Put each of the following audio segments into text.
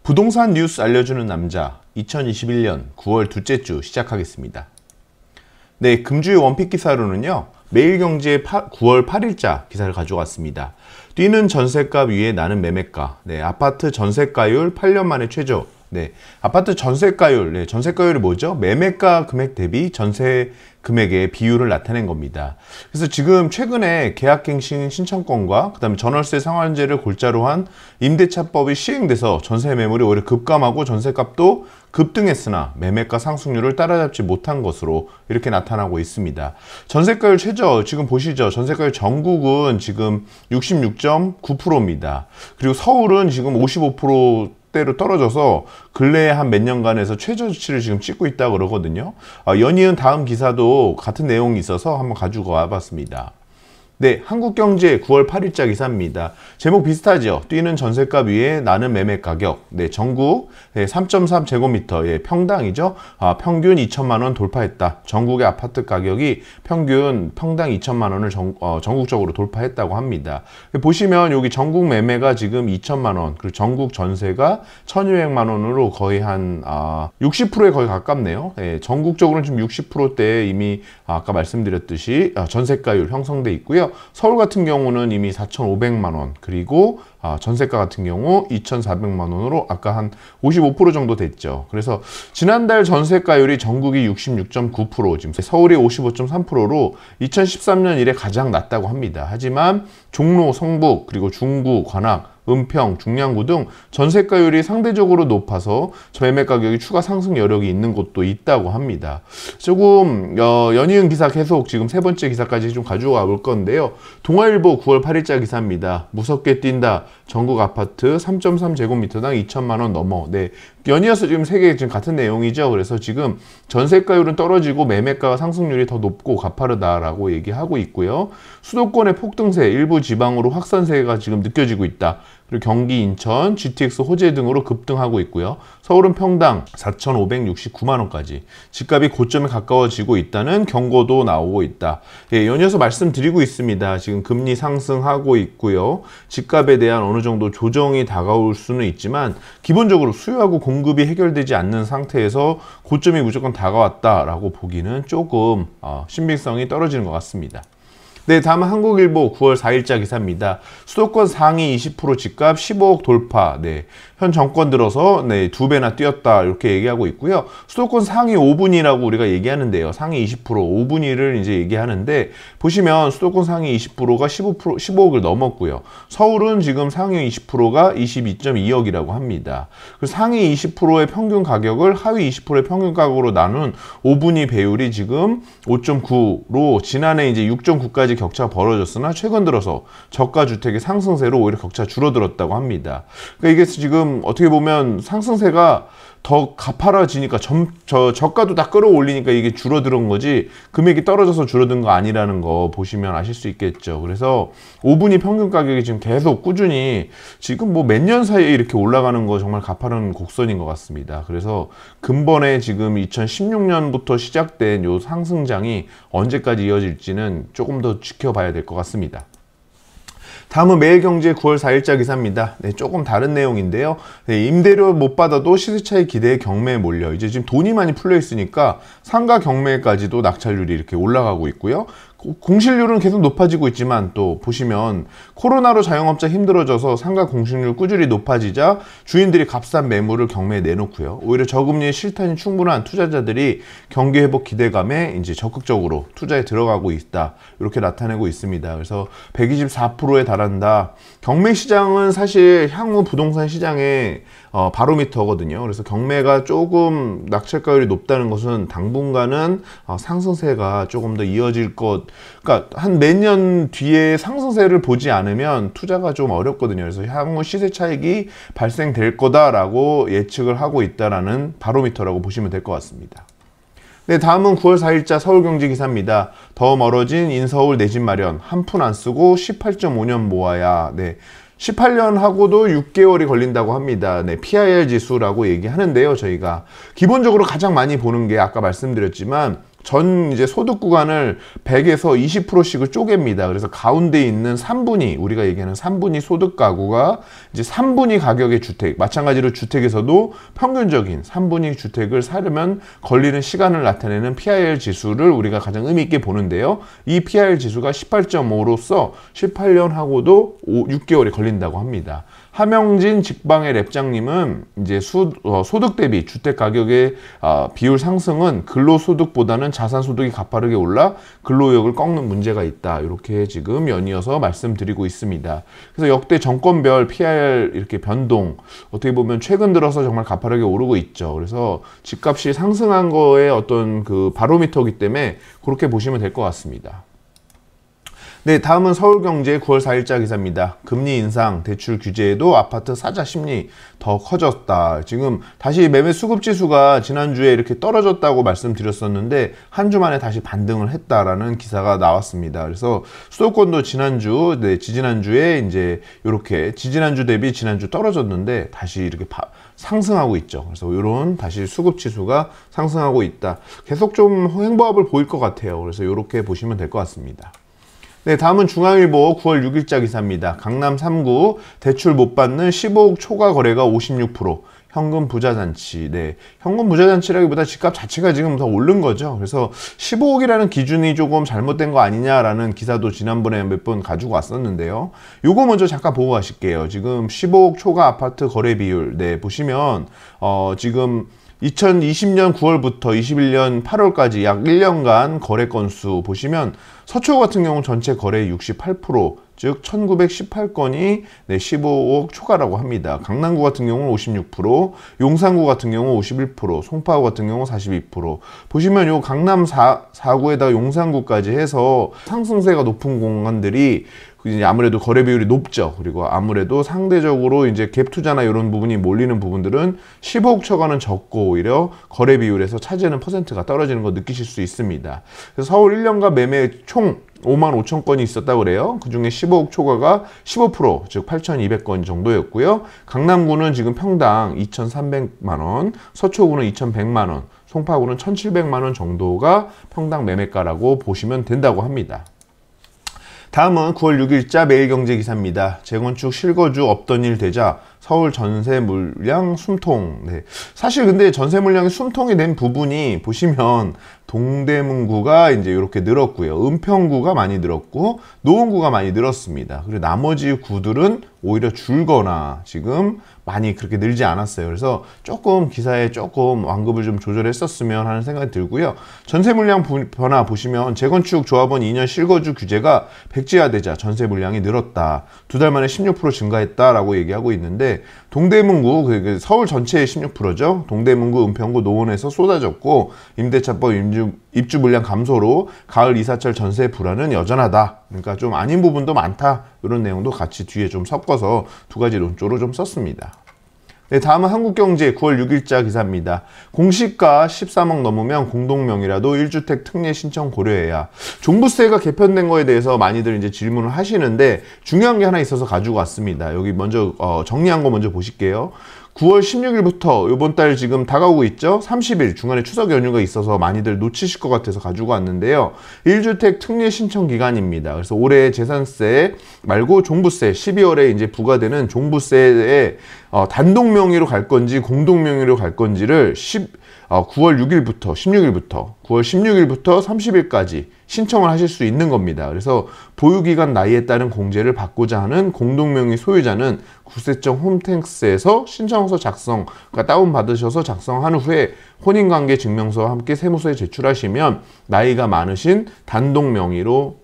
부동산 뉴스 알려주는 남자 2021년 9월 둘째 주 시작하겠습니다. 네, 금주의 원픽 기사로는요. 매일경제 9월 8일자 기사를 가져왔습니다. 뛰는 전셋값 위에 나는 매매가. 네, 아파트 전셋가율 8년 만에 최저. 네, 아파트 전셋가율. 네, 전셋가율이 뭐죠? 매매가 금액 대비 전세 금액의 비율을 나타낸 겁니다. 그래서 지금 최근에 계약갱신 신청권과 그다음에 전월세 상환제를 골자로 한 임대차법이 시행돼서 전세 매물이 오히려 급감하고 전세값도 급등했으나 매매가 상승률을 따라잡지 못한 것으로 이렇게 나타나고 있습니다. 전세가율 최저 지금 보시죠. 전세가율 전국은 지금 66.9%입니다. 그리고 서울은 지금 55%대로 떨어져서 근래에 한 몇 년간에서 최저치를 지금 찍고 있다고 그러거든요. 연이은 다음 기사도 같은 내용이 있어서 한번 가지고 와봤습니다. 네, 한국경제 9월 8일자 기사입니다. 제목 비슷하죠? 뛰는 전셋값 위에 나는 매매 가격. 네, 전국 3.3제곱미터 평당이죠. 평균 2천만 원 돌파했다. 전국의 아파트 가격이 평균 평당 2천만 원을 전국적으로 돌파했다고 합니다. 보시면 여기 전국 매매가 지금 2천만 원, 그리고 전국 전세가 1,200만 원으로 거의 한 60%에 거의 가깝네요. 네, 전국적으로는 지금 60%대에 이미 아까 말씀드렸듯이 전세가율 형성돼 있고요. 서울 같은 경우는 이미 4,500만 원, 그리고 전세가 같은 경우 2,400만 원으로 아까 한 55% 정도 됐죠. 그래서 지난달 전세가율이 전국이 66.9%, 지금 서울이 55.3%로 2013년 이래 가장 낮다고 합니다. 하지만 종로, 성북, 그리고 중구, 관악, 은평, 중량구 등 전세가율이 상대적으로 높아서 매매 가격이 추가 상승 여력이 있는 곳도 있다고 합니다. 조금 연이은 기사 계속 지금 세 번째 기사까지 좀 가져와 볼 건데요. 동아일보 9월 8일자 기사입니다. 무섭게 뛴다. 전국 아파트 3.3제곱미터당 2천만 원 넘어. 네, 연이어서 지금 세 개 지금 같은 내용이죠. 그래서 지금 전세가율은 떨어지고 매매가 상승률이 더 높고 가파르다라고 얘기하고 있고요. 수도권의 폭등세, 일부 지방으로 확산세가 지금 느껴지고 있다. 그리고 경기, 인천, GTX, 호재 등으로 급등하고 있고요. 서울은 평당 4,569만 원까지 집값이 고점에 가까워지고 있다는 경고도 나오고 있다. 예, 연이어서 말씀드리고 있습니다. 지금 금리 상승하고 있고요. 집값에 대한 어느 정도 조정이 다가올 수는 있지만 기본적으로 수요하고 공급이 해결되지 않는 상태에서 고점이 무조건 다가왔다라고 보기는 조금 신빙성이 떨어지는 것 같습니다. 네, 다음은 한국일보 9월 4일자 기사입니다. 수도권 상위 20% 집값 15억 돌파. 네, 현 정권 들어서 2배나 뛰었다 이렇게 얘기하고 있고요. 수도권 상위 5분위라고 우리가 얘기하는데요. 상위 20%, 5분위를 이제 얘기하는데 보시면 수도권 상위 20%가 15억을 넘었고요. 서울은 지금 상위 20%가 22.2억이라고 합니다. 그래서 상위 20%의 평균 가격을 하위 20%의 평균 가격으로 나눈 5분위 배율이 지금 5.9로 지난해 이제 6.9까지 격차가 벌어졌으나 최근 들어서 저가 주택의 상승세로 오히려 격차 줄어들었다고 합니다. 그러니까 이게 지금 어떻게 보면 상승세가 더 가파라지니까 저가도 다 끌어올리니까 이게 줄어드는 거지 금액이 떨어져서 줄어든 거 아니라는 거 보시면 아실 수 있겠죠. 그래서 5분위 평균 가격이 지금 계속 꾸준히 지금 뭐 몇 년 사이에 이렇게 올라가는 거 정말 가파른 곡선인 것 같습니다. 그래서 근본에 지금 2016년부터 시작된 요 상승장이 언제까지 이어질지는 조금 더 지켜봐야 될 것 같습니다. 다음은 매일경제 9월 4일자 기사입니다. 네, 조금 다른 내용인데요. 네, 임대료 못 받아도 시세차익 기대에 경매에 몰려 이제 지금 돈이 많이 풀려 있으니까 상가 경매까지도 낙찰률이 이렇게 올라가고 있고요. 공실률은 계속 높아지고 있지만 또 보시면 코로나로 자영업자 힘들어져서 상가 공실률 꾸준히 높아지자 주인들이 값싼 매물을 경매에 내놓고요. 오히려 저금리에 실탄이 충분한 투자자들이 경기 회복 기대감에 이제 적극적으로 투자에 들어가고 있다. 이렇게 나타내고 있습니다. 그래서 124%에 달한다. 경매 시장은 사실 향후 부동산 시장의 바로미터거든요. 그래서 경매가 조금 낙찰가율이 높다는 것은 당분간은 상승세가 조금 더 이어질 것, 그러니까 한 몇 년 뒤에 상승세를 보지 않으면 투자가 좀 어렵거든요. 그래서 향후 시세 차익이 발생될 거다라고 예측을 하고 있다라는 바로미터라고 보시면 될 것 같습니다. 네, 다음은 9월 4일자 서울경제 기사입니다. 더 멀어진 인서울 내 집 마련 한 푼 안 쓰고 18.5년 모아야. 네. 18년 하고도 6개월이 걸린다고 합니다. 네, PIR 지수라고 얘기하는데요. 저희가 기본적으로 가장 많이 보는 게 아까 말씀드렸지만 전 이제 소득 구간을 100에서 20%씩을 쪼갭니다. 그래서 가운데 있는 3분위, 우리가 얘기하는 3분위 소득 가구가 이제 3분위 가격의 주택, 마찬가지로 주택에서도 평균적인 3분위 주택을 사려면 걸리는 시간을 나타내는 PIR 지수를 우리가 가장 의미 있게 보는데요. 이 PIR 지수가 18.5로서 18년하고도 6개월이 걸린다고 합니다. 하명진 직방의 랩장님은 이제 소득 대비 주택 가격의 비율 상승은 근로소득보다는 자산소득이 가파르게 올라 근로의욕을 꺾는 문제가 있다. 이렇게 지금 연이어서 말씀드리고 있습니다. 그래서 역대 정권별 PIR 이렇게 변동 어떻게 보면 최근 들어서 정말 가파르게 오르고 있죠. 그래서 집값이 상승한 거에 어떤 그 바로미터이기 때문에 그렇게 보시면 될 것 같습니다. 네, 다음은 서울경제 9월 4일자 기사입니다. 금리 인상, 대출 규제에도 아파트 사자 심리 더 커졌다. 지금 다시 매매 수급 지수가 지난주에 이렇게 떨어졌다고 말씀드렸었는데 한 주 만에 다시 반등을 했다라는 기사가 나왔습니다. 그래서 수도권도 지난주, 지지난주에 이제 이렇게 지지난주 대비 지난주 떨어졌는데 다시 이렇게 상승하고 있죠. 그래서 이런 다시 수급 지수가 상승하고 있다. 계속 좀 횡보합을 보일 것 같아요. 그래서 이렇게 보시면 될 것 같습니다. 네, 다음은 중앙일보 9월 6일자 기사입니다. 강남 3구 대출 못 받는 15억 초과 거래가 56%. 현금 부자 잔치. 네. 현금 부자 잔치라기보다 집값 자체가 지금 더 오른 거죠. 그래서 15억이라는 기준이 조금 잘못된 거 아니냐라는 기사도 지난번에 몇 번 가지고 왔었는데요. 요거 먼저 잠깐 보고 가실게요. 지금 15억 초과 아파트 거래 비율. 네, 보시면 지금 2020년 9월부터 21년 8월까지 약 1년간 거래 건수 보시면 서초 같은 경우 전체 거래의 68%, 즉 1918건이 15억 초과라고 합니다. 강남구 같은 경우는 56%, 용산구 같은 경우 51%, 송파구 같은 경우 42%. 보시면 요 강남 4구에다가 용산구까지 해서 상승세가 높은 공간들이 이제 아무래도 거래 비율이 높죠. 그리고 아무래도 상대적으로 이제 갭 투자나 이런 부분이 몰리는 부분들은 15억 초과는 적고 오히려 거래 비율에서 차지하는 퍼센트가 떨어지는 거 느끼실 수 있습니다. 그래서 서울 1년간 매매 총 5만 5천 건이 있었다고 그래요. 그 중에 15억 초과가 15%, 즉 8,200건 정도였고요. 강남구는 지금 평당 2,300만 원, 서초구는 2,100만 원, 송파구는 1,700만 원 정도가 평당 매매가라고 보시면 된다고 합니다. 다음은 9월 6일자 매일경제 기사입니다. 재건축 실거주 없던 일 되자 서울 전세 물량 숨통. 네. 사실 근데 전세 물량이 숨통이 된 부분이 보시면 동대문구가 이제 이렇게 늘었고요. 은평구가 많이 늘었고 노원구가 많이 늘었습니다. 그리고 나머지 구들은 오히려 줄거나 지금 많이 그렇게 늘지 않았어요. 그래서 조금 기사에 조금 완급을 좀 조절했었으면 하는 생각이 들고요. 전세 물량 변화 보시면 재건축 조합원 2년 실거주 규제가 백지화되자 전세 물량이 늘었다. 두 달 만에 16% 증가했다라고 얘기하고 있는데 동대문구, 서울 전체의 16%죠. 동대문구, 은평구, 노원에서 쏟아졌고 임대차법 입주 물량 감소로 가을 이사철 전세 불안은 여전하다. 그러니까 좀 아닌 부분도 많다. 이런 내용도 같이 뒤에 좀 섞어서 두 가지 논조로 좀 썼습니다. 네, 다음은 한국경제 9월 6일자 기사입니다. 공시가 13억 넘으면 공동명의라도 1주택 특례 신청 고려해야. 종부세가 개편된 거에 대해서 많이들 이제 질문을 하시는데 중요한 게 하나 있어서 가지고 왔습니다. 여기 먼저 정리한 거 먼저 보실게요. 9월 16일부터 이번 달 지금 다가오고 있죠. 30일 중간에 추석 연휴가 있어서 많이들 놓치실 것 같아서 가지고 왔는데요. 1주택 특례 신청 기간입니다. 그래서 올해 재산세 말고 종부세 12월에 이제 부과되는 종부세에 단독 명의로 갈 건지 공동 명의로 갈 건지를 9월 6일부터 9월 16일부터 30일까지 신청을 하실 수 있는 겁니다. 그래서 보유기간 나이에 따른 공제를 받고자 하는 공동명의 소유자는 국세청 홈택스에서 신청서 작성, 그러니까 다운받으셔서 작성한 후에 혼인관계 증명서와 함께 세무서에 제출하시면 나이가 많으신 단독 명의로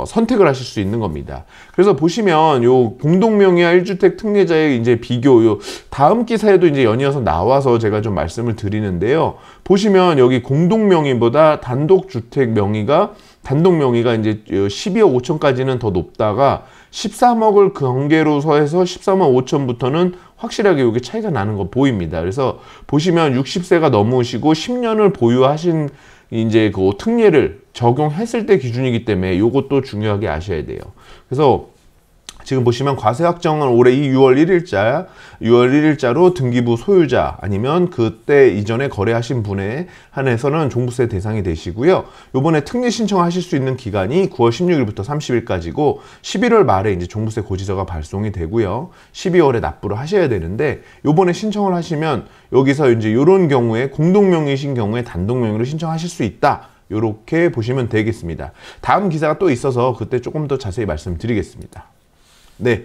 선택을 하실 수 있는 겁니다. 그래서 보시면 요 공동명의와 1주택 특례자의 이제 비교, 요 다음 기사에도 이제 연이어서 나와서 제가 좀 말씀을 드리는데요. 보시면 여기 공동명의보다 단독주택 명의가 이제 12억 5천까지는 더 높다가 13억을 경계로서 해서 13억 5천부터는 확실하게 이게 차이가 나는 거 보입니다. 그래서 보시면 60세가 넘으시고 10년을 보유하신 이제 그 특례를 적용했을 때 기준이기 때문에 이것도 중요하게 아셔야 돼요. 그래서 지금 보시면 과세 확정은 올해 6월 1일자로 등기부 소유자 아니면 그때 이전에 거래하신 분에 한해서는 종부세 대상이 되시고요. 요번에 특례 신청하실 수 있는 기간이 9월 16일부터 30일까지고 11월 말에 이제 종부세 고지서가 발송이 되고요. 12월에 납부를 하셔야 되는데 요번에 신청을 하시면 여기서 이제 요런 경우에 공동명의이신 경우에 단독명의로 신청하실 수 있다. 요렇게 보시면 되겠습니다. 다음 기사가 또 있어서 그때 조금 더 자세히 말씀드리겠습니다. 네,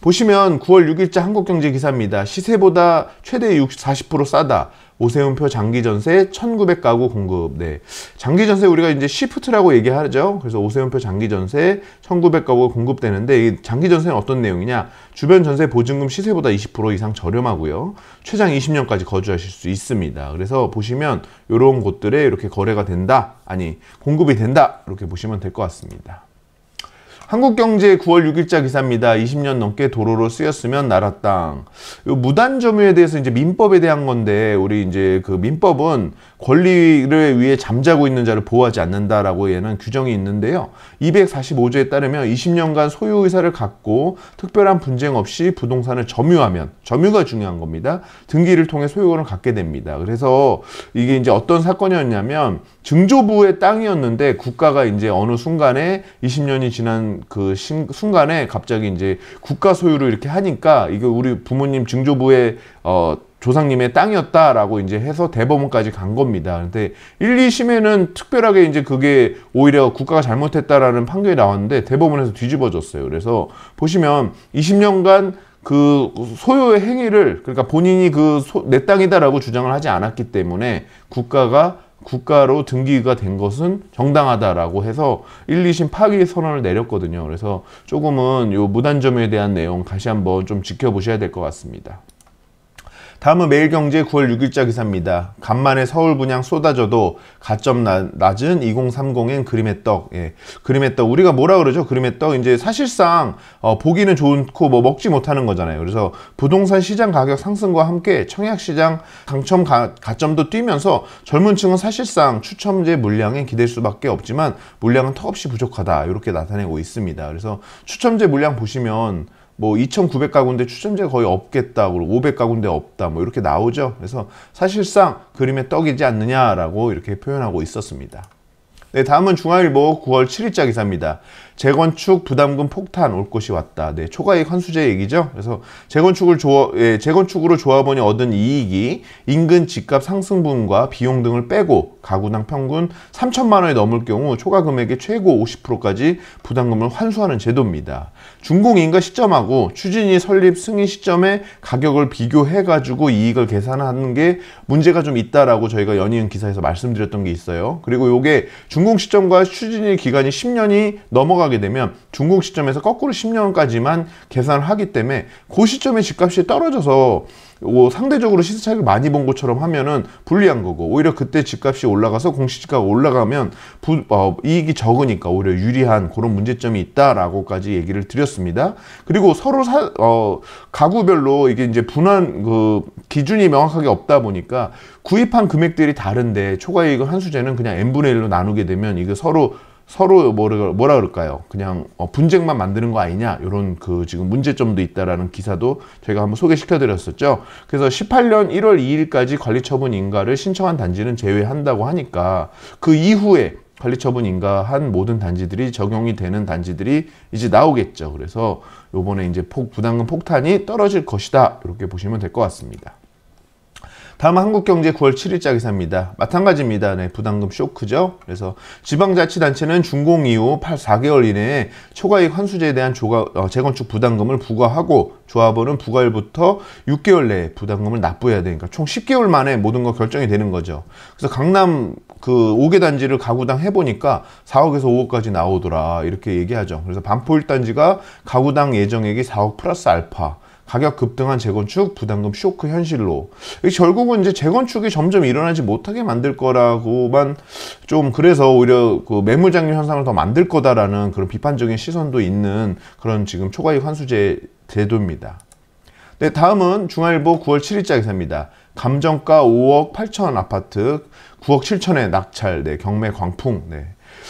보시면 9월 6일자 한국경제 기사입니다. 시세보다 최대 40% 싸다. 오세훈표 장기전세 1900가구 공급. 네, 장기전세 우리가 이제 시프트라고 얘기하죠. 그래서 오세훈표 장기전세 1900가구가 공급되는데 이 장기전세는 어떤 내용이냐? 주변 전세 보증금 시세보다 20% 이상 저렴하고요. 최장 20년까지 거주하실 수 있습니다. 그래서 보시면 이런 곳들에 이렇게 거래가 된다. 아니, 공급이 된다. 이렇게 보시면 될 것 같습니다. 한국경제 9월 6일자 기사입니다. 20년 넘게 도로로 쓰였으면 나라 땅. 요 무단점유에 대해서 이제 민법에 대한 건데, 우리 이제 그 민법은 권리를 위해 잠자고 있는 자를 보호하지 않는다라고 얘는 규정이 있는데요. 245조에 따르면 20년간 소유 의사를 갖고 특별한 분쟁 없이 부동산을 점유하면, 점유가 중요한 겁니다. 등기를 통해 소유권을 갖게 됩니다. 그래서 이게 이제 어떤 사건이었냐면, 증조부의 땅이었는데 국가가 이제 어느 순간에 20년이 지난 그 순간에 갑자기 이제 국가 소유로 이렇게 하니까 이거 우리 부모님 증조부의 조상님의 땅이었다라고 이제 해서 대법원까지 간 겁니다. 근데 1, 2심에는 특별하게 이제 그게 오히려 국가가 잘못했다라는 판결이 나왔는데 대법원에서 뒤집어졌어요. 그래서 보시면 20년간 그 소유의 행위를, 그러니까 본인이 내 땅이다라고 주장을 하지 않았기 때문에 국가로 등기가 된 것은 정당하다라고 해서 1, 2심 파기 선언을 내렸거든요. 그래서 조금은 요 무단점유에 대한 내용 다시 한번 좀 지켜보셔야 될 것 같습니다. 다음은 매일경제 9월 6일자 기사입니다. 간만에 서울 분양 쏟아져도 가점 낮은 2030엔 그림의 떡. 예, 그림의 떡. 우리가 뭐라 그러죠? 그림의 떡. 이제 사실상 보기는 좋고 뭐 먹지 못하는 거잖아요. 그래서 부동산 시장 가격 상승과 함께 청약시장 당첨 가점도 뛰면서 젊은 층은 사실상 추첨제 물량에 기댈 수밖에 없지만 물량은 턱없이 부족하다. 이렇게 나타내고 있습니다. 그래서 추첨제 물량 보시면 뭐 2,900가구인데 추첨제가 거의 없겠다, 그리고 500가구인데 없다, 뭐 이렇게 나오죠. 그래서 사실상 그림의 떡이지 않느냐라고 이렇게 표현하고 있었습니다. 네, 다음은 중앙일보 9월 7일자 기사입니다. 재건축 부담금 폭탄 올 것이 왔다. 네, 초과이익 환수제 얘기죠. 그래서 재건축으로 조합원이 얻은 이익이 인근 집값 상승분과 비용 등을 빼고 가구당 평균 3천만 원이 넘을 경우 초과 금액의 최고 50%까지 부담금을 환수하는 제도입니다. 준공인가 시점하고 추진이 설립 승인 시점에 가격을 비교해가지고 이익을 계산하는 게 문제가 좀 있다라고 저희가 연이은 기사에서 말씀드렸던 게 있어요. 그리고 이게 준공 시점과 추진일 기간이 10년이 넘어가게 되면 준공 시점에서 거꾸로 10년까지만 계산을 하기 때문에 그 시점에 집값이 떨어져서 상대적으로 시세 차익을 많이 본 것처럼 하면은 불리한 거고, 오히려 그때 집값이 올라가서 공시지가가 올라가면 이익이 적으니까 오히려 유리한 그런 문제점이 있다라고까지 얘기를 드렸습니다. 그리고 서로 가구별로 이게 이제 분할 기준이 명확하게 없다 보니까 구입한 금액들이 다른데 초과이익 환수제는 그냥 n분의 1로 나누게 되면 이게 서로 뭐라 그럴까요? 그냥 분쟁만 만드는 거 아니냐, 이런 지금 문제점도 있다라는 기사도 저희가 한번 소개시켜 드렸었죠. 그래서 18년 1월 2일까지 관리처분 인가를 신청한 단지는 제외한다고 하니까 그 이후에 관리처분 인가한 모든 단지들이 적용이 되는 단지들이 이제 나오겠죠. 그래서 요번에 이제 부담금 폭탄이 떨어질 것이다, 이렇게 보시면 될 것 같습니다. 다음 한국경제 9월 7일자 기사입니다. 마찬가지입니다. 네, 부담금 쇼크죠. 그래서 지방자치단체는 준공 이후 4개월 이내에 초과이익 환수제에 대한 재건축 부담금을 부과하고 조합원은 부과일부터 6개월 내에 부담금을 납부해야 되니까 총 10개월 만에 모든 거 결정이 되는 거죠. 그래서 강남 5개 단지를 가구당 해보니까 4억에서 5억까지 나오더라, 이렇게 얘기하죠. 그래서 반포 1단지가 가구당 예정액이 4억 플러스 알파. 가격 급등한 재건축 부담금 쇼크 현실로. 결국은 이제 재건축이 점점 일어나지 못하게 만들 거라고만 좀, 그래서 오히려 매물 장려 현상을 더 만들 거다라는 그런 비판적인 시선도 있는 그런 지금 초과이익 환수제 제도입니다. 네, 다음은 중앙일보 9월 7일자 기사입니다. 감정가 5억 8천 아파트 9억 7천에 낙찰. 네, 경매 광풍. 네.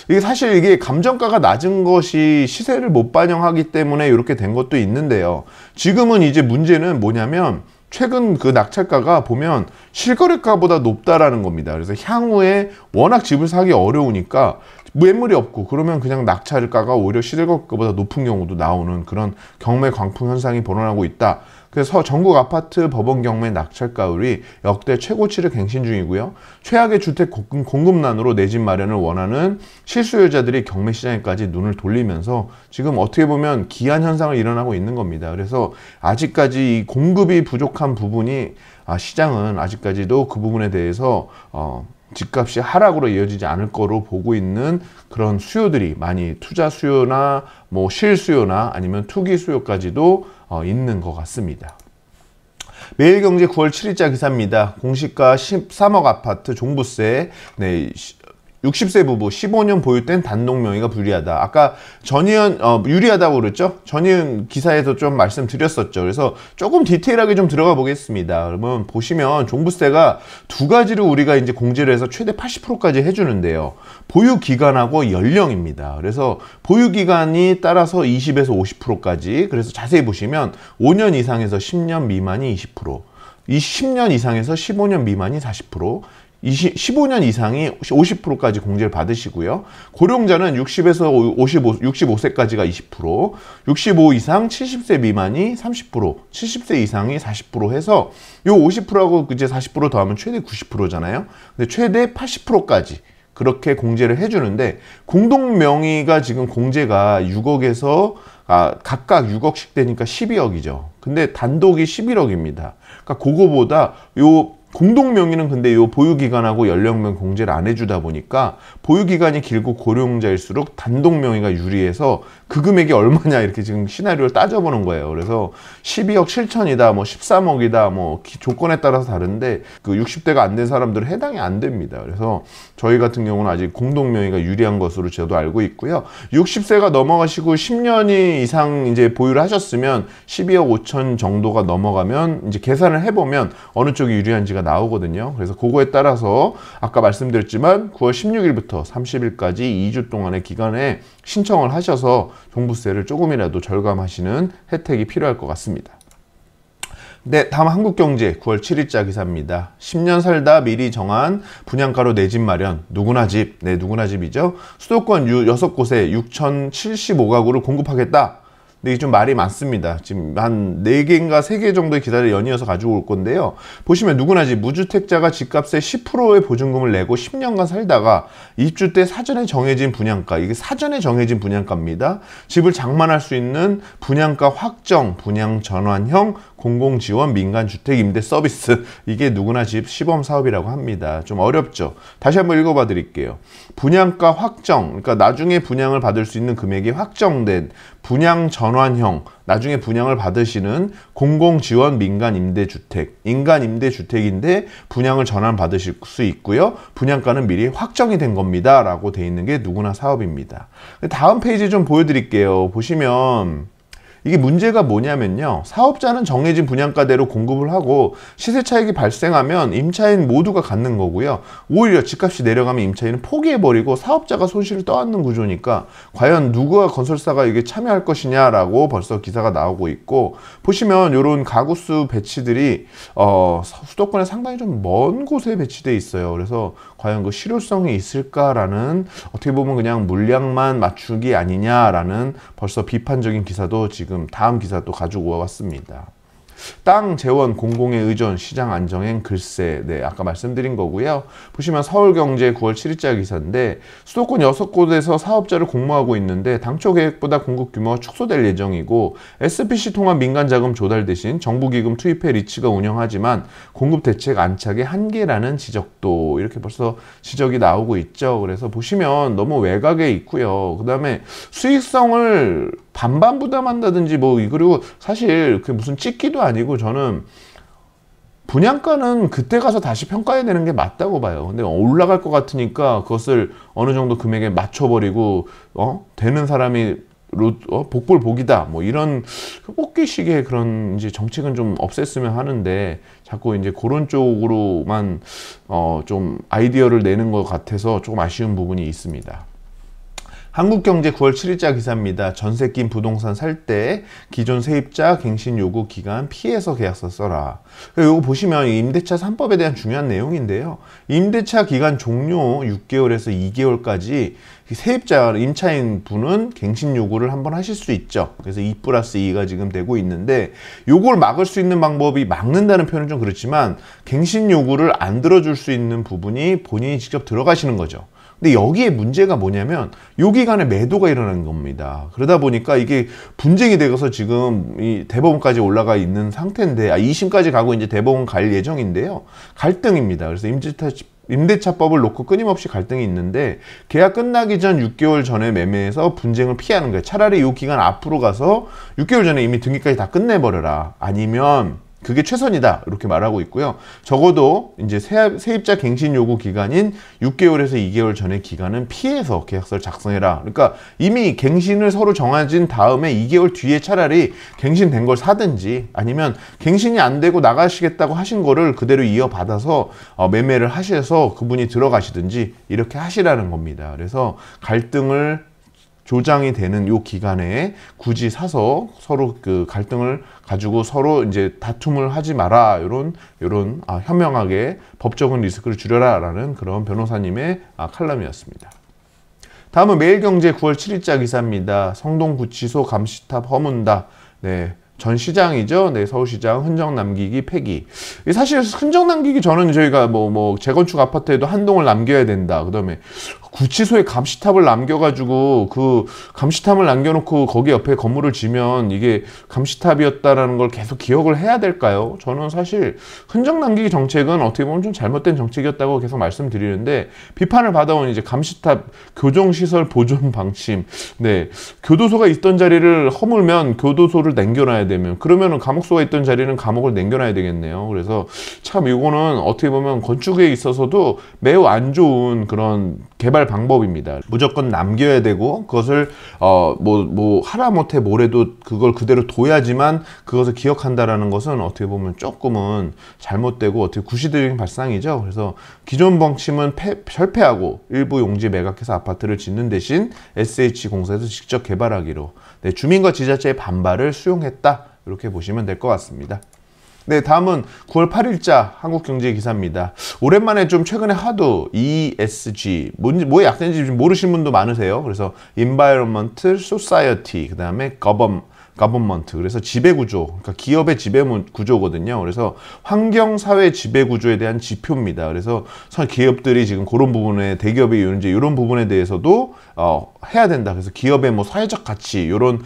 이게 사실 이게 감정가가 낮은 것이 시세를 못 반영하기 때문에 이렇게 된 것도 있는데요. 지금은 이제 문제는 뭐냐면 최근 그 낙찰가가 보면 실거래가보다 높다라는 겁니다. 그래서 향후에 워낙 집을 사기 어려우니까 매물이 없고 그러면 그냥 낙찰가가 오히려 실거래가보다 높은 경우도 나오는 그런 경매 광풍 현상이 벌어나고 있다. 그래서 전국 아파트 법원 경매 낙찰가율이 역대 최고치를 갱신 중이고요. 최악의 주택 공급난으로 내 집 마련을 원하는 실수요자들이 경매 시장에까지 눈을 돌리면서 지금 어떻게 보면 기한 현상을 일어나고 있는 겁니다. 그래서 아직까지 이 공급이 부족한 부분이 시장은 아직까지도 그 부분에 대해서 집값이 하락으로 이어지지 않을 거로 보고 있는 그런 수요들이 많이 투자 수요나 뭐 실수요나 아니면 투기 수요까지도 있는 것 같습니다. 매일경제 9월 7일자 기사입니다. 공시가 13억 아파트 종부세, 60세 부부 15년 보유된 단독 명의가 불리하다. 아까 전희연 유리하다고 그랬죠? 전희연 기사에서 좀 말씀드렸었죠. 그래서 조금 디테일하게 좀 들어가 보겠습니다. 그러면 보시면 종부세가 두 가지로 우리가 이제 공제를 해서 최대 80%까지 해주는데요. 보유 기간하고 연령입니다. 그래서 보유 기간이 따라서 20에서 50%까지. 그래서 자세히 보시면 5년 이상에서 10년 미만이 20%, 10년 이상에서 15년 미만이 40%. 15년 이상이 50%까지 공제를 받으시고요. 고령자는 60에서 65세까지가 20%, 65 이상 70세 미만이 30%, 70세 이상이 40% 해서 요 50%하고 이제 40% 더하면 최대 90%잖아요. 근데 최대 80%까지 그렇게 공제를 해주는데 공동 명의가 지금 공제가 6억에서 각각 6억씩 되니까 12억이죠. 근데 단독이 11억입니다. 그러니까 그거보다 요 공동 명의는 근데 요 보유기간하고 연령명 공제를 안 해주다 보니까 보유기간이 길고 고령자일수록 단독 명의가 유리해서 그 금액이 얼마냐 이렇게 지금 시나리오를 따져보는 거예요. 그래서 12억 7천이다, 뭐 13억이다, 뭐 조건에 따라서 다른데 그 60대가 안 된 사람들은 해당이 안 됩니다. 그래서 저희 같은 경우는 아직 공동 명의가 유리한 것으로 저도 알고 있고요. 60세가 넘어가시고 10년이 이상 이제 보유를 하셨으면 12억 5천 정도가 넘어가면 이제 계산을 해보면 어느 쪽이 유리한지가 나오거든요. 그래서 그거에 따라서 아까 말씀드렸지만 9월 16일부터 30일까지 2주 동안의 기간에 신청을 하셔서 종부세를 조금이라도 절감하시는 혜택이 필요할 것 같습니다. 네, 다음 한국경제 9월 7일자 기사입니다. 10년 살다 미리 정한 분양가로 내 집 마련, 누구나 집, 누구나 집이죠. 수도권 6곳에 6,075가구를 공급하겠다. 근데 이게 좀 말이 많습니다. 지금 한 4개인가 3개 정도의 기사를 연이어서 가지고 올 건데요. 보시면 누구나 집, 무주택자가 집값의 10%의 보증금을 내고 10년간 살다가 입주 때 사전에 정해진 분양가, 이게 사전에 정해진 분양가입니다. 집을 장만할 수 있는 분양가 확정, 분양 전환형 공공지원 민간주택 임대 서비스, 이게 누구나 집 시범 사업이라고 합니다. 좀 어렵죠? 다시 한번 읽어봐 드릴게요. 분양가 확정, 그러니까 나중에 분양을 받을 수 있는 금액이 확정된 분양 전환형, 나중에 분양을 받으시는 공공지원 민간임대주택, 인간임대주택인데 분양을 전환받으실 수 있고요. 분양가는 미리 확정이 된 겁니다. 라고 돼 있는 게 누구나 사업입니다. 다음 페이지 좀 보여드릴게요. 보시면 이게 문제가 뭐냐면요. 사업자는 정해진 분양가대로 공급을 하고 시세 차익이 발생하면 임차인 모두가 갖는 거고요. 오히려 집값이 내려가면 임차인은 포기해버리고 사업자가 손실을 떠안는 구조니까 과연 누가 건설사가 이게 참여할 것이냐라고 벌써 기사가 나오고 있고, 보시면 이런 가구수 배치들이 수도권에 상당히 좀 먼 곳에 배치돼 있어요. 그래서 과연 그 실효성이 있을까라는, 어떻게 보면 그냥 물량만 맞추기 아니냐라는 벌써 비판적인 기사도 지금 다음 기사도 가지고 왔습니다. 땅 재원 공공의 의존 시장 안정행 글쎄, 아까 말씀드린 거고요. 보시면 서울경제 9월 7일자 기사인데 수도권 6곳에서 사업자를 공모하고 있는데 당초 계획보다 공급 규모가 축소될 예정이고 SPC 통한 민간자금 조달 대신 정부기금 투입해 리츠가 운영하지만 공급 대책 안착의 한계라는 지적도, 이렇게 벌써 지적이 나오고 있죠. 그래서 보시면 너무 외곽에 있고요. 그 다음에 수익성을 반반 부담한다든지 그리고 사실 그게 무슨 찍기도 아니고 저는 분양가는 그때 가서 다시 평가해야 되는 게 맞다고 봐요. 근데 올라갈 것 같으니까 그것을 어느 정도 금액에 맞춰버리고 되는 사람이 복불 복이다 이런 뽑기식의 그런 이제 정책은 좀 없앴으면 하는데 자꾸 이제 그런 쪽으로만 좀 아이디어를 내는 것 같아서 조금 아쉬운 부분이 있습니다. 한국경제 9월 7일자 기사입니다. 전세 낀 부동산 살 때 기존 세입자 갱신 요구 기간 피해서 계약서 써라. 이거 보시면 임대차 3법에 대한 중요한 내용인데요. 임대차 기간 종료 6개월에서 2개월까지 세입자, 임차인 분은 갱신 요구를 한번 하실 수 있죠. 그래서 2+2가 지금 되고 있는데, 요걸 막을 수 있는 방법이, 막는다는 표현은 좀 그렇지만 갱신 요구를 안 들어줄 수 있는 부분이 본인이 직접 들어가시는 거죠. 근데 여기에 문제가 뭐냐면 요 기간에 매도가 일어나는 겁니다. 그러다 보니까 이게 분쟁이 되어서 지금 이 대법원까지 올라가 있는 상태인데, 2심까지 가고 이제 대법원 갈 예정인데요. 갈등입니다. 그래서 임대차법을 놓고 끊임없이 갈등이 있는데, 계약 끝나기 전 6개월 전에 매매해서 분쟁을 피하는 거예요. 차라리 이 기간 앞으로 가서 6개월 전에 이미 등기까지 다 끝내버려라. 아니면 그게 최선이다, 이렇게 말하고 있고요. 적어도 이제 세입자 갱신 요구 기간인 6개월에서 2개월 전의 기간은 피해서 계약서를 작성해라. 그러니까 이미 갱신을 서로 정해진 다음에 2개월 뒤에 차라리 갱신된 걸 사든지, 아니면 갱신이 안 되고 나가시겠다고 하신 거를 그대로 이어받아서 매매를 하셔서 그분이 들어가시든지 이렇게 하시라는 겁니다. 그래서 갈등을 조장이 되는 요 기간에 굳이 사서 서로 그 갈등을 가지고 서로 이제 다툼을 하지 마라. 요런 현명하게 법적인 리스크를 줄여라라는 그런 변호사님의 칼럼이었습니다. 다음은 매일경제 9월 7일자 기사입니다. 성동구치소 감시탑 허문다. 네. 전 시장이죠. 네, 서울시장 흔적 남기기 폐기. 사실 흔적 남기기 저는 저희가 재건축 아파트에도 한 동을 남겨야 된다. 그다음에 구치소에 감시탑을 남겨가지고 그 감시탑을 남겨놓고 거기 옆에 건물을 지면 이게 감시탑이었다라는 걸 계속 기억을 해야 될까요? 저는 사실 흔적 남기기 정책은 어떻게 보면 좀 잘못된 정책이었다고 계속 말씀드리는데, 비판을 받아온 이제 감시탑 교정시설 보존 방침. 네, 교도소가 있던 자리를 허물면 교도소를 남겨놔야 되면, 그러면은 감옥소가 있던 자리는 감옥을 남겨놔야 되겠네요. 그래서 참 이거는 어떻게 보면 건축에 있어서도 매우 안 좋은 그런 개발 방법입니다. 무조건 남겨야 되고, 그것을 하다못해 뭐래도 그걸 그대로 둬야지만 그것을 기억한다라는 것은 어떻게 보면 조금은 잘못되고 어떻게 구시대적인 발상이죠. 그래서 기존 방침은 철폐하고 일부 용지 매각해서 아파트를 짓는 대신 SH공사에서 직접 개발하기로, 네, 주민과 지자체의 반발을 수용했다, 이렇게 보시면 될 것 같습니다. 네, 다음은 9월 8일자 한국경제 기사입니다. 오랜만에 좀 최근에 하도 ESG, 뭐의 약자인지 모르시는 분도 많으세요. 그래서 Environment, Society, 그 다음에 Government, 그래서 지배구조, 그러니까 기업의 지배구조거든요. 그래서 환경사회 지배구조에 대한 지표입니다. 그래서 기업들이 지금 그런 부분에, 대기업이 이런 부분에 대해서도 해야 된다. 그래서 기업의 사회적 가치, 이런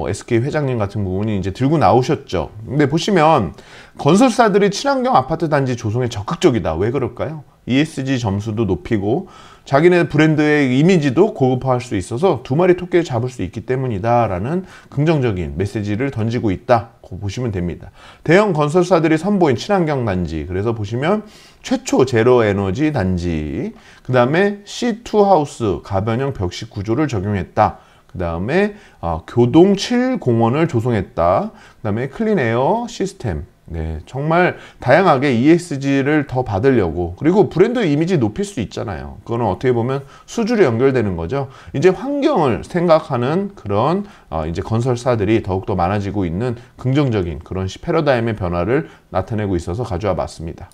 SK 회장님 같은 부분이 이제 들고 나오셨죠. 근데 보시면 건설사들이 친환경 아파트 단지 조성에 적극적이다. 왜 그럴까요? ESG 점수도 높이고 자기네 브랜드의 이미지도 고급화할 수 있어서 두 마리 토끼를 잡을 수 있기 때문이다 라는 긍정적인 메시지를 던지고 있다, 보시면 됩니다. 대형 건설사들이 선보인 친환경 단지, 그래서 보시면 최초 제로 에너지 단지, 그 다음에 C2 하우스 가변형 벽식 구조를 적용했다, 그 다음에 교동 7공원을 조성했다, 그 다음에 클린에어 시스템. 네, 정말 다양하게 ESG를 더 받으려고, 그리고 브랜드 이미지 높일 수 있잖아요. 그거는 어떻게 보면 수주로 연결되는 거죠. 이제 환경을 생각하는 그런 이제 건설사들이 더욱더 많아지고 있는 긍정적인 그런 패러다임의 변화를 나타내고 있어서 가져와 봤습니다.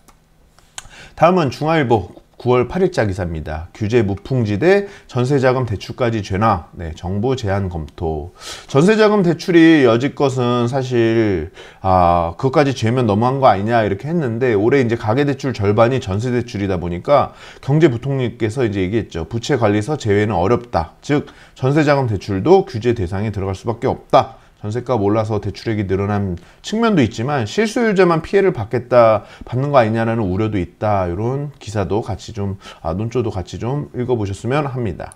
다음은 중앙일보 9월 8일자 기사입니다. 규제 무풍지대 전세자금 대출까지 죄나, 네, 정부 제한 검토. 전세자금 대출이 여지껏은 사실 그것까지 죄면 너무한 거 아니냐 이렇게 했는데, 올해 이제 가계대출 절반이 전세대출이다 보니까 경제부총리께서 이제 얘기했죠. 부채관리서 제외는 어렵다. 즉 전세자금 대출도 규제 대상에 들어갈 수밖에 없다. 전세값 올라서 대출액이 늘어난 측면도 있지만 실수요자만 피해를 받는 거 아니냐라는 우려도 있다. 이런 기사도 같이 좀 논조도 같이 좀 읽어보셨으면 합니다.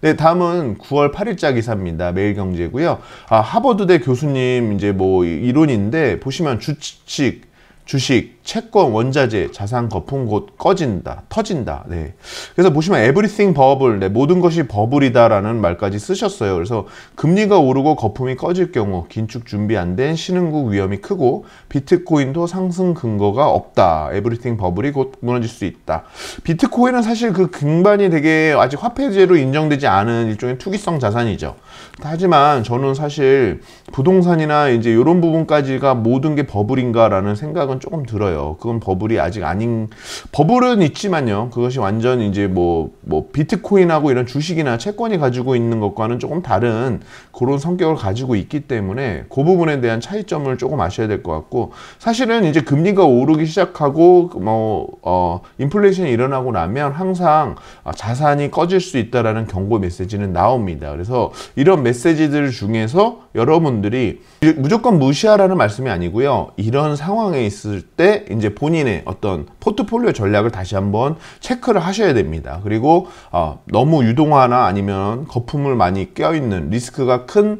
네, 다음은 9월 8일자 기사입니다. 매일경제고요. 하버드대 교수님 이제 이론인데, 보시면 주식, 채권, 원자재, 자산 거품 곧 꺼진다, 터진다. 네. 그래서 보시면 everything bubble, 네, 모든 것이 버블이다라는 말까지 쓰셨어요. 그래서 금리가 오르고 거품이 꺼질 경우 긴축 준비 안 된 신흥국 위험이 크고 비트코인도 상승 근거가 없다. everything bubble이 곧 무너질 수 있다. 비트코인은 사실 그 근반이 되게 아직 화폐제로 인정되지 않은 일종의 투기성 자산이죠. 하지만 저는 사실 부동산이나 이제 이런 부분까지가 모든 게 버블인가라는 생각은 조금 들어요. 그건 버블이 아직 아닌, 버블은 있지만요. 그것이 완전 이제 뭐 비트코인하고 이런 주식이나 채권이 가지고 있는 것과는 조금 다른 그런 성격을 가지고 있기 때문에 그 부분에 대한 차이점을 조금 아셔야 될 것 같고, 사실은 이제 금리가 오르기 시작하고 인플레이션이 일어나고 나면 항상 자산이 꺼질 수 있다라는 경고 메시지는 나옵니다. 그래서 이런 메시지들 중에서 여러분들이 무조건 무시하라는 말씀이 아니고요. 이런 상황에 있을 때 이제 본인의 어떤 포트폴리오 전략을 다시 한번 체크를 하셔야 됩니다. 그리고 너무 유동화나 아니면 거품을 많이 껴있는 리스크가 큰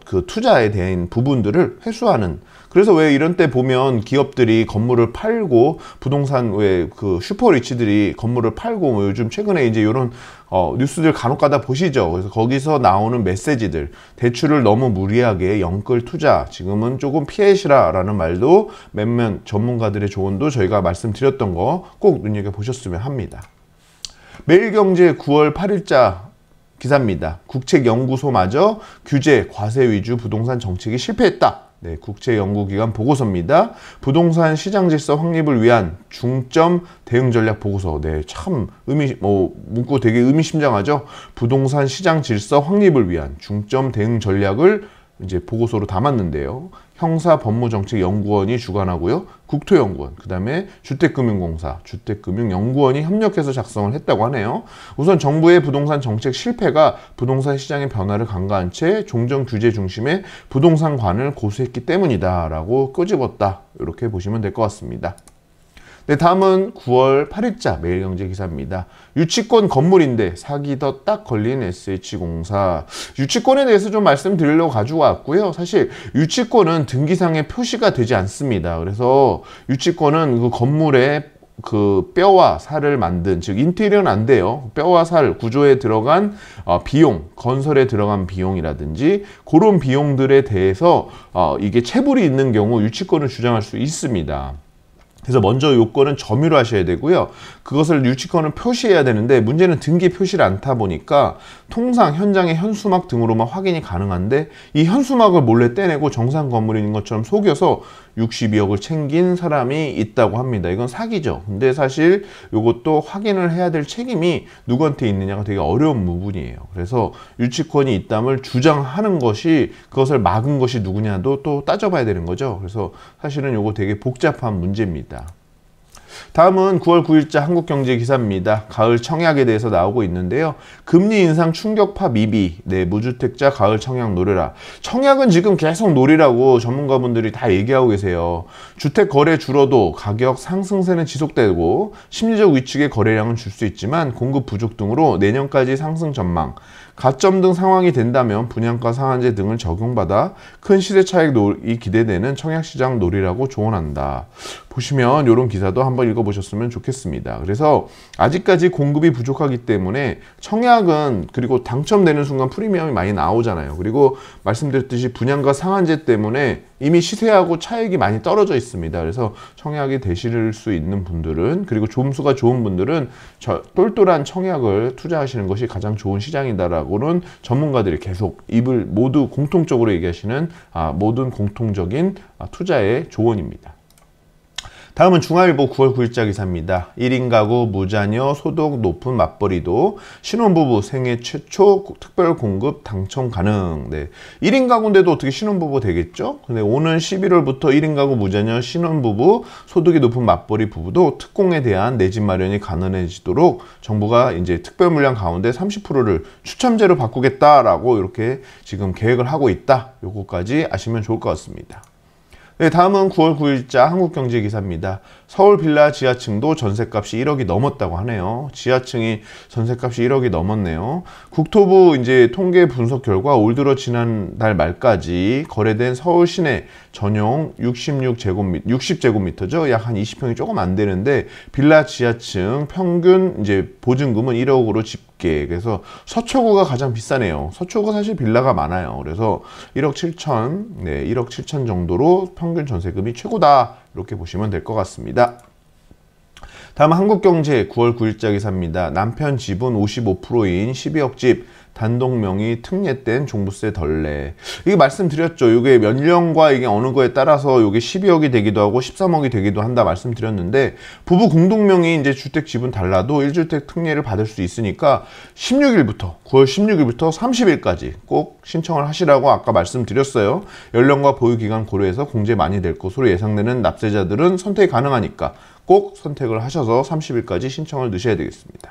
그 투자에 대한 부분들을 회수하는, 그래서 왜 이런 때 보면 기업들이 건물을 팔고 부동산 왜 그 슈퍼리치들이 건물을 팔고 뭐 요즘 최근에 이제 이런 뉴스들 간혹 가다 보시죠. 그래서 거기서 나오는 메시지들, 대출을 너무 무리하게 영끌 투자 지금은 조금 피하시라라는 말도 몇몇 전문가들의 조언도 저희가 말씀드렸던 거 꼭 눈여겨보셨으면 합니다. 매일경제 9월 8일자 기사입니다. 국책연구소마저 규제, 과세 위주 부동산 정책이 실패했다. 네, 국제연구기관 보고서입니다. 부동산 시장 질서 확립을 위한 중점 대응 전략 보고서. 네, 참 문구 되게 의미심장하죠. 부동산 시장 질서 확립을 위한 중점 대응 전략을 이제 보고서로 담았는데요. 형사법무정책연구원이 주관하고요. 국토연구원, 그 다음에 주택금융공사, 주택금융연구원이 협력해서 작성을 했다고 하네요. 우선 정부의 부동산 정책 실패가 부동산 시장의 변화를 간과한 채 종전 규제 중심의 부동산관을 고수했기 때문이다 라고 끄집었다. 이렇게 보시면 될 것 같습니다. 네, 다음은 9월 8일자 매일경제 기사입니다. 유치권 건물인데 사기 더 딱 걸린 SH공사. 유치권에 대해서 좀 말씀드리려고 가지고 왔고요. 사실 유치권은 등기상에 표시가 되지 않습니다. 그래서 유치권은 그 건물에 그 뼈와 살을 만든, 즉 인테리어는 안 돼요. 뼈와 살 구조에 들어간 비용, 건설에 들어간 비용이라든지 그런 비용들에 대해서 이게 체불이 있는 경우 유치권을 주장할 수 있습니다. 그래서 먼저 요건은 점유를 하셔야 되고요. 그것을 유치권을 표시해야 되는데 문제는 등기 표시를 않다 보니까 통상 현장의 현수막 등으로만 확인이 가능한데 이 현수막을 몰래 떼내고 정상 건물인 것처럼 속여서 62억을 챙긴 사람이 있다고 합니다. 이건 사기죠. 근데 사실 이것도 확인을 해야 될 책임이 누구한테 있느냐가 되게 어려운 부분이에요. 그래서 유치권이 있담을 주장하는 것이, 그것을 막은 것이 누구냐도 또 따져봐야 되는 거죠. 그래서 사실은 이거 되게 복잡한 문제입니다. 다음은 9월 9일자 한국경제 기사입니다. 가을 청약에 대해서 나오고 있는데요. 금리 인상 충격파 미비, 네, 무주택자 가을 청약 노려라. 청약은 지금 계속 노리라고 전문가분들이 다 얘기하고 계세요. 주택 거래 줄어도 가격 상승세는 지속되고 심리적 위축의 거래량은 줄 수 있지만 공급 부족 등으로 내년까지 상승 전망, 가점 등 상황이 된다면 분양가 상한제 등을 적용받아 큰 시세 차익이 기대되는 청약시장 놀이라고 조언한다. 보시면 이런 기사도 한번 읽어보셨으면 좋겠습니다. 그래서 아직까지 공급이 부족하기 때문에 청약은, 그리고 당첨되는 순간 프리미엄이 많이 나오잖아요. 그리고 말씀드렸듯이 분양가 상한제 때문에 이미 시세하고 차익이 많이 떨어져 있습니다. 그래서 청약이 되실 수 있는 분들은, 그리고 점수가 좋은 분들은 똘똘한 청약을 투자하시는 것이 가장 좋은 시장이다라고는 전문가들이 계속 입을 모두 공통적으로 얘기하시는 모든 공통적인 투자의 조언입니다. 다음은 중앙일보 9월 9일자 기사입니다. 1인 가구 무자녀 소득 높은 맞벌이도 신혼부부 생애 최초 특별 공급 당첨 가능. 네. 1인 가구인데도 어떻게 신혼부부 되겠죠? 근데 오는 11월부터 1인 가구 무자녀 신혼부부 소득이 높은 맞벌이 부부도 특공에 대한 내 집 마련이 가능해지도록 정부가 이제 특별 물량 가운데 30%를 추첨제로 바꾸겠다라고 이렇게 지금 계획을 하고 있다. 요거까지 아시면 좋을 것 같습니다. 네, 다음은 9월 9일자 한국경제 기사입니다. 서울 빌라 지하층도 전셋값이 1억이 넘었다고 하네요. 지하층이 전셋값이 1억이 넘었네요. 국토부 이제 통계 분석 결과 올 들어 지난달 말까지 거래된 서울 시내 전용 60제곱미터죠. 약 한 20평이 조금 안 되는데 빌라 지하층 평균 이제 보증금은 1억으로 집계. 그래서 서초구가 가장 비싸네요. 서초구가 사실 빌라가 많아요. 그래서 1억 7천, 네, 1억 7천 정도로 평균 전세금이 최고다. 이렇게 보시면 될 것 같습니다. 다음 한국경제 9월 9일자 기사입니다. 남편 지분 55%인 12억 집 단독 명의 특례된 종부세 덜내. 이게 말씀드렸죠. 이게 연령과 이게 어느 거에 따라서 이게 12억이 되기도 하고 13억이 되기도 한다 말씀드렸는데, 부부 공동 명의 이제 주택 지분 달라도 1주택 특례를 받을 수 있으니까 9월 16일부터 30일까지 꼭 신청을 하시라고 아까 말씀드렸어요. 연령과 보유 기간 고려해서 공제 많이 될 것으로 예상되는 납세자들은 선택이 가능하니까 꼭 선택을 하셔서 30일까지 신청을 넣으셔야 되겠습니다.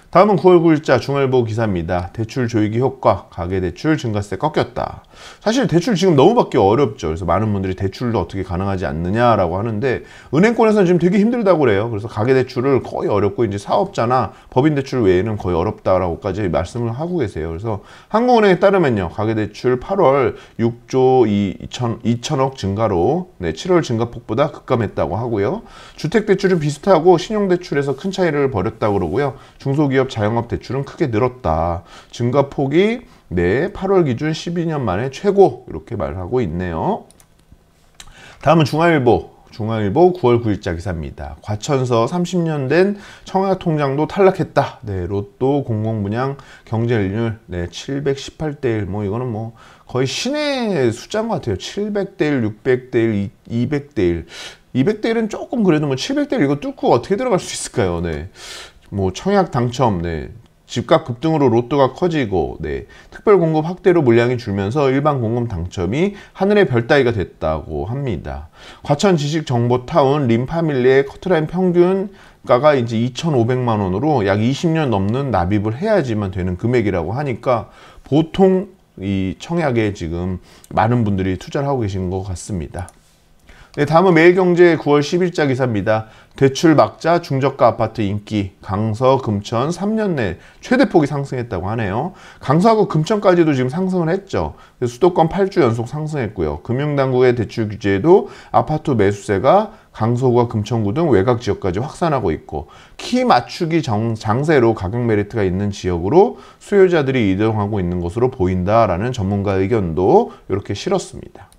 다음은 9월 9일자 중앙일보 기사입니다. 대출 조이기 효과, 가계대출 증가세 꺾였다. 사실 대출 지금 너무 받기 어렵죠. 그래서 많은 분들이 대출도 어떻게 가능하지 않느냐라고 하는데, 은행권에서는 지금 되게 힘들다고 그래요. 그래서 가계대출을 거의 어렵고 이제 사업자나 법인대출 외에는 거의 어렵다라고까지 말씀을 하고 계세요. 그래서 한국은행에 따르면요, 가계대출 8월 6조 2천억 증가로 7월 증가폭보다 급감했다고 하고요. 주택대출은 비슷하고 신용대출에서 큰 차이를 벌였다고 그러고요. 중소기업 자영업 대출은 크게 늘었다. 증가폭이 8월 기준 12년 만에 최고, 이렇게 말하고 있네요. 다음은 중앙일보 9월 9일자 기사입니다. 과천서 30년 된 청약통장도 탈락했다. 로또 공공분양 경쟁률 718대 1. 뭐 이거는 뭐 거의 신의 숫자인 것 같아요. 700대 1, 600대 1, 200대 1. 200대 1은 조금 그래도 뭐 700대 1 이거 뚫고 어떻게 들어갈 수 있을까요? 뭐 청약 당첨, 집값 급등으로 로또가 커지고, 특별 공급 확대로 물량이 줄면서 일반 공급 당첨이 하늘의 별 따기가 됐다고 합니다. 과천 지식정보타운 림파밀리의 커트라인 평균가가 이제 2,500만 원으로 약 20년 넘는 납입을 해야지만 되는 금액이라고 하니까 보통 이 청약에 지금 많은 분들이 투자를 하고 계신 것 같습니다. 다음은 매일경제 9월 10일자 기사입니다. 대출 막자 중저가 아파트 인기, 강서, 금천 3년 내 최대폭이 상승했다고 하네요. 강서하고 금천까지도 지금 상승을 했죠. 수도권 8주 연속 상승했고요. 금융당국의 대출 규제에도 아파트 매수세가 강서구와 금천구 등 외곽 지역까지 확산하고 있고, 키 맞추기 장세로 가격 메리트가 있는 지역으로 수요자들이 이동하고 있는 것으로 보인다라는 전문가 의견도 이렇게 실었습니다.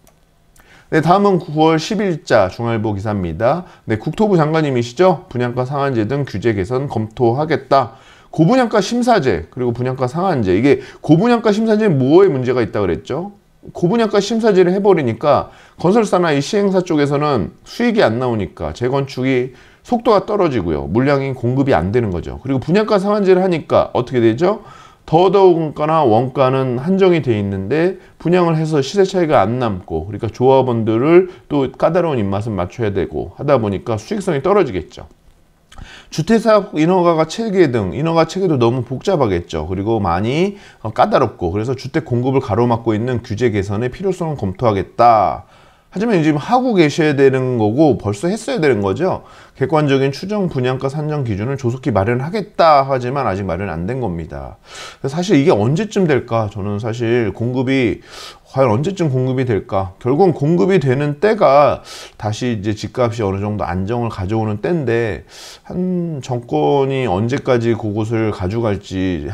다음은 9월 10일자 중앙일보 기사입니다. 국토부 장관님이시죠? 분양가 상한제 등 규제 개선 검토하겠다. 고분양가 심사제, 그리고 분양가 상한제. 이게 고분양가 심사제에 뭐에 문제가 있다고 그랬죠? 고분양가 심사제를 해버리니까 건설사나 이 시행사 쪽에서는 수익이 안 나오니까 재건축이 속도가 떨어지고요. 물량이 공급이 안 되는 거죠. 그리고 분양가 상한제를 하니까 어떻게 되죠? 더더군다나 원가는 한정이 돼 있는데 분양을 해서 시세 차이가 안 남고, 그러니까 조합원들을 또 까다로운 입맛은 맞춰야 되고 하다 보니까 수익성이 떨어지겠죠. 주택사업 인허가 체계도 너무 복잡하겠죠. 그리고 많이 까다롭고, 그래서 주택 공급을 가로막고 있는 규제 개선의 필요성을 검토하겠다. 하지만 지금 하고 계셔야 되는 거고 벌써 했어야 되는 거죠. 객관적인 추정 분양가 산정 기준을 조속히 마련하겠다 하지만 아직 마련 안 된 겁니다. 사실 이게 언제쯤 될까? 저는 사실 공급이 과연 언제쯤 공급이 될까? 결국은 공급이 되는 때가 다시 이제 집값이 어느 정도 안정을 가져오는 때인데, 한 정권이 언제까지 그곳을 가져갈지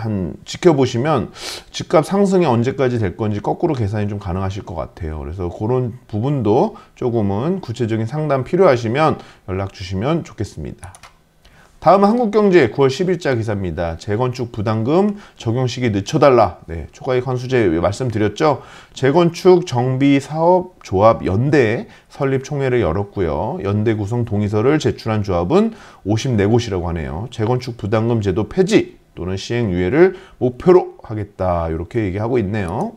지켜보시면 집값 상승이 언제까지 될 건지 거꾸로 계산이 좀 가능하실 것 같아요. 그래서 그런 부분도 조금은 구체적인 상담 필요하시면 연락 주시면 좋겠습니다. 다음은 한국경제 9월 10일자 기사입니다. 재건축 부담금 적용 시기 늦춰달라. 초과이익 환수제 말씀드렸죠. 재건축 정비사업조합 연대 설립 총회를 열었고요. 연대 구성 동의서를 제출한 조합은 54곳이라고 하네요. 재건축 부담금 제도 폐지 또는 시행 유예를 목표로 하겠다, 이렇게 얘기하고 있네요.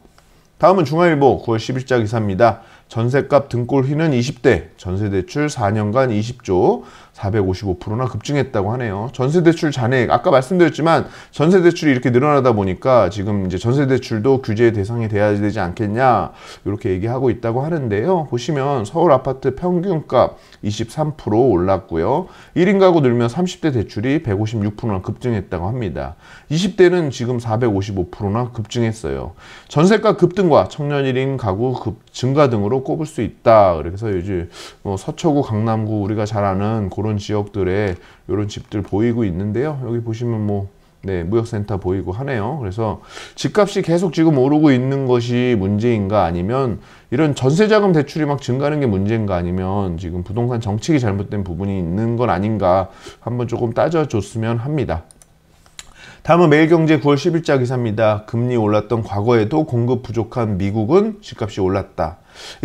다음은 중앙일보 9월 10일자 기사입니다. 전셋값 등골 휘는 20대, 전세대출 4년간 20조, 455%나 급증했다고 하네요. 전세대출 잔액, 아까 말씀드렸지만 전세대출이 이렇게 늘어나다 보니까 지금 이제 전세대출도 규제 대상이 돼야 되지 않겠냐 이렇게 얘기하고 있다고 하는데요. 보시면 서울 아파트 평균값 23% 올랐고요. 1인 가구 늘면 30대 대출이 156%나 급증했다고 합니다. 20대는 지금 455%나 급증했어요. 전세가 급등과 청년 1인 가구 증가 등으로 꼽을 수 있다. 그래서 요즘 뭐 서초구, 강남구 우리가 잘 아는 그런 지역들에 이런 집들 보이고 있는데요. 여기 보시면 뭐 무역센터 보이고 하네요. 그래서 집값이 계속 지금 오르고 있는 것이 문제인가 아니면 이런 전세자금 대출이 막 증가하는 게 문제인가 아니면 지금 부동산 정책이 잘못된 부분이 있는 건 아닌가 한번 조금 따져줬으면 합니다. 다음은 매일경제 9월 10일자 기사입니다. 금리 올랐던 과거에도 공급 부족한 미국은 집값이 올랐다.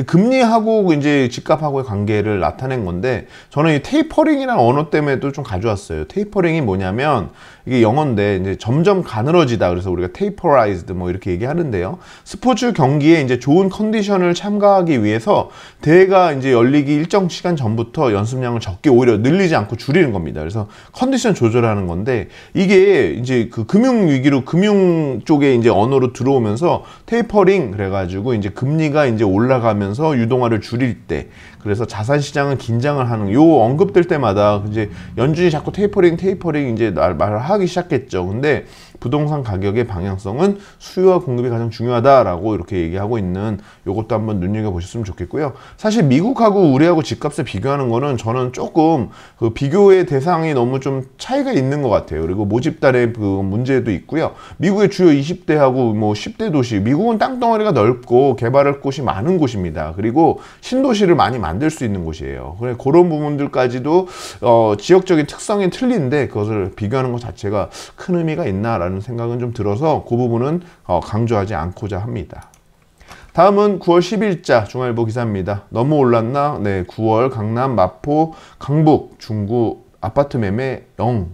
금리하고 이제 집값하고의 관계를 나타낸 건데 저는 이 테이퍼링이라는 언어 때문에도 좀 가져왔어요. 테이퍼링이 뭐냐면 이게 영어인데 이제 점점 가늘어지다. 그래서 우리가 테이퍼라이즈드 뭐 이렇게 얘기하는데요. 스포츠 경기에 이제 좋은 컨디션을 참가하기 위해서 대회가 이제 열리기 일정 시간 전부터 연습량을 적게 오히려 늘리지 않고 줄이는 겁니다. 그래서 컨디션 조절하는 건데 이게 이제 그 금융 위기로 금융 쪽에 이제 언어로 들어오면서 테이퍼링 그래가지고 이제 금리가 이제 올라가면서 유동화를 줄일 때 그래서 자산 시장은 긴장을 하는 요 언급될 때마다 이제 연준이 자꾸 테이퍼링 이제 말을 하기 시작했죠. 근데 부동산 가격의 방향성은 수요와 공급이 가장 중요하다라고 이렇게 얘기하고 있는 요것도 한번 눈여겨보셨으면 좋겠고요. 사실 미국하고 우리하고 집값을 비교하는 거는 저는 조금 그 비교의 대상이 너무 좀 차이가 있는 것 같아요. 그리고 모집단의 그 문제도 있고요. 미국의 주요 20대하고 뭐 10대 도시, 미국은 땅덩어리가 넓고 개발할 곳이 많은 곳입니다. 그리고 신도시를 많이 만들 수 있는 곳이에요. 그래 그런 부분들까지도 지역적인 특성이 틀린데 그것을 비교하는 것 자체가 큰 의미가 있나라는 생각은 좀 들어서 그 부분은 강조하지 않고자 합니다. 다음은 9월 10일자 중앙일보 기사입니다. 너무 올랐나? 9월 강남, 마포, 강북, 중구 아파트 매매 0.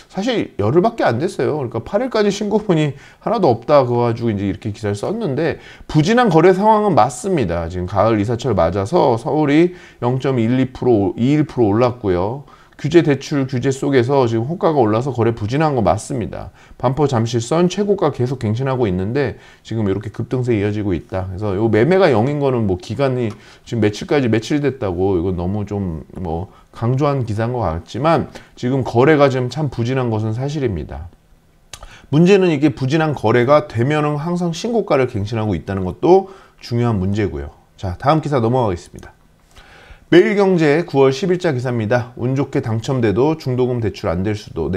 사실 열흘밖에 안 됐어요. 그러니까 8일까지 신고분이 하나도 없다. 그거 가지고 이제 이렇게 기사를 썼는데 부진한 거래 상황은 맞습니다. 지금 가을 이사철 맞아서 서울이 0.12%, 21% 올랐고요. 규제 대출 규제 속에서 지금 호가가 올라서 거래 부진한 거 맞습니다. 반포 잠실선 최고가 계속 갱신하고 있는데 지금 이렇게 급등세 이어지고 있다. 그래서 요 매매가 0인 거는 뭐 기간이 지금 며칠 됐다고 이건 너무 좀 뭐 강조한 기사인 것 같지만 지금 거래가 지금 참 부진한 것은 사실입니다. 문제는 이게 부진한 거래가 되면은 항상 신고가를 갱신하고 있다는 것도 중요한 문제고요. 자, 다음 기사 넘어가겠습니다. 매일경제 9월 10일자 기사입니다. 운 좋게 당첨돼도 중도금 대출 안 될 수도.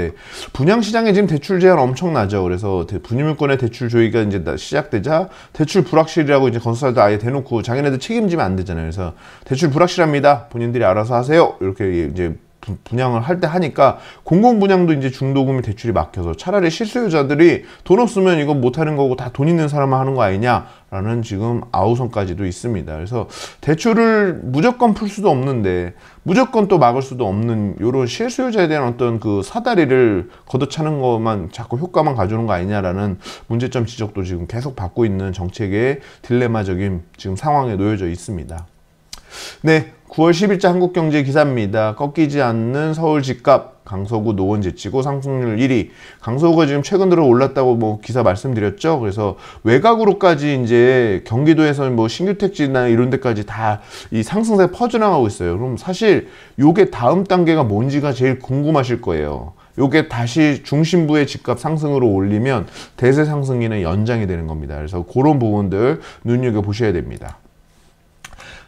분양시장에 지금 대출 제한 엄청나죠. 그래서 분유물권의 대출 조이가 이제 시작되자 대출 불확실이라고 이제 건설사도 아예 대놓고 자기네들 책임지면 안 되잖아요. 그래서 대출 불확실합니다. 본인들이 알아서 하세요. 이렇게 이제 분양을 할 때 하니까 공공분양도 이제 중도금이 대출이 막혀서 차라리 실수요자들이 돈 없으면 이거 못하는 거고 다 돈 있는 사람만 하는 거 아니냐라는 지금 아우성까지도 있습니다. 그래서 대출을 무조건 풀 수도 없는데 무조건 또 막을 수도 없는 이런 실수요자에 대한 어떤 그 사다리를 걷어차는 것만 자꾸 효과만 가져오는 거 아니냐라는 문제점 지적도 지금 계속 받고 있는 정책의 딜레마적인 지금 상황에 놓여져 있습니다. 9월 10일자 한국경제 기사입니다. 꺾이지 않는 서울 집값, 강서구 노원 제치고 상승률 1위. 강서구가 지금 최근 들어 올랐다고 뭐 기사 말씀드렸죠. 그래서 외곽으로까지 이제 경기도에서 뭐 신규 택지나 이런 데까지 다 이 상승세 퍼져나가고 있어요. 그럼 사실 요게 다음 단계가 뭔지가 제일 궁금하실 거예요. 요게 다시 중심부의 집값 상승으로 올리면 대세 상승기는 연장이 되는 겁니다. 그래서 그런 부분들 눈여겨보셔야 됩니다.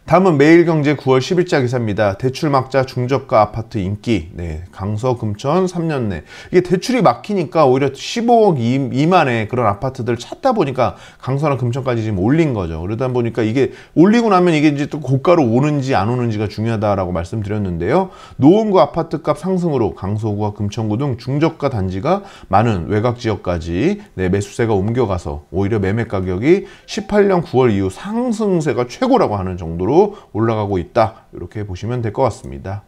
다음은 매일경제 9월 10일자 기사입니다. 대출 막자 중저가 아파트 인기. 강서, 금천 3년 내. 이게 대출이 막히니까 오히려 15억 미만의 그런 아파트들 찾다 보니까 강서나 금천까지 지금 올린 거죠. 그러다 보니까 이게 올리고 나면 이게 이제 또 고가로 오는지 안 오는지가 중요하다라고 말씀드렸는데요. 노원구 아파트값 상승으로 강서구와 금천구 등 중저가 단지가 많은 외곽 지역까지 매수세가 옮겨가서 오히려 매매 가격이 18년 9월 이후 상승세가 최고라고 하는 정도로 올라가고 있다. 이렇게 보시면 될 것 같습니다.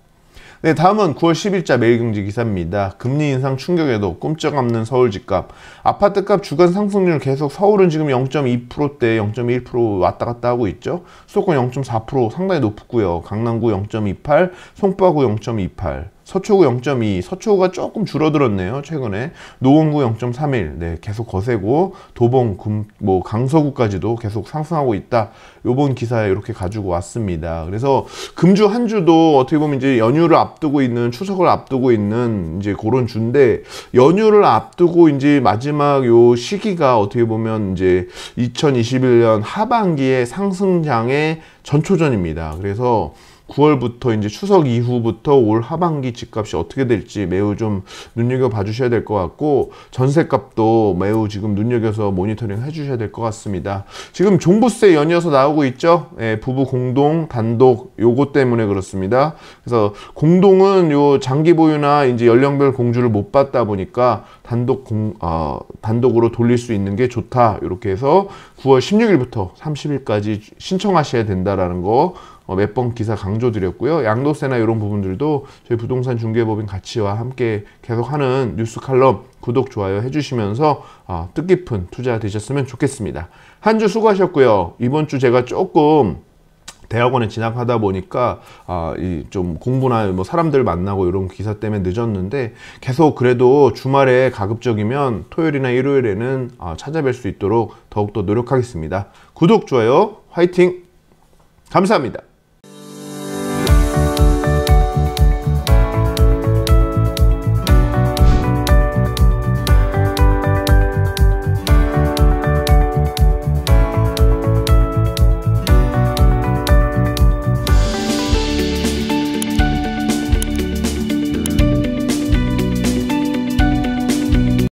다음은 9월 10일자 매일경제 기사입니다. 금리 인상 충격에도 꼼짝없는 서울 집값. 아파트값 주간 상승률 계속 서울은 지금 0.2%대 0.1% 왔다 갔다 하고 있죠. 수도권 0.4% 상당히 높고요. 강남구 0.28, 송파구 0.28. 서초구 0.2, 서초구가 조금 줄어들었네요. 최근에 노원구 0.31, 네, 계속 거세고 도봉, 뭐 강서구까지도 계속 상승하고 있다. 요번 기사에 이렇게 가지고 왔습니다. 그래서 금주 한 주도 어떻게 보면 이제 연휴를 앞두고 있는, 추석을 앞두고 있는 이제 그런 주인데, 연휴를 앞두고 이제 마지막 요 시기가 어떻게 보면 이제 2021년 하반기의 상승장의 전초전입니다. 그래서 9월부터 이제 추석 이후부터 올 하반기 집값이 어떻게 될지 매우 좀 눈여겨봐 주셔야 될 것 같고, 전세값도 매우 지금 눈여겨서 모니터링 해 주셔야 될 것 같습니다. 지금 종부세 연이어서 나오고 있죠. 예, 부부 공동, 단독 요거 때문에 그렇습니다. 그래서 공동은 요 장기 보유나 이제 연령별 공주를 못 받다 보니까 단독으로 돌릴 수 있는 게 좋다. 이렇게 해서 9월 16일부터 30일까지 신청하셔야 된다라는 거 몇 번 기사 강조드렸고요. 양도세나 이런 부분들도 저희 부동산 중개법인 가치와 함께 계속하는 뉴스 칼럼 구독, 좋아요 해주시면서 뜻깊은 투자 되셨으면 좋겠습니다. 한 주 수고하셨고요. 이번 주 제가 조금 대학원에 진학하다 보니까 좀 공부나 뭐 사람들 만나고 이런 기사 때문에 늦었는데, 계속 그래도 주말에 가급적이면 토요일이나 일요일에는 찾아뵐 수 있도록 더욱더 노력하겠습니다. 구독, 좋아요, 화이팅! 감사합니다.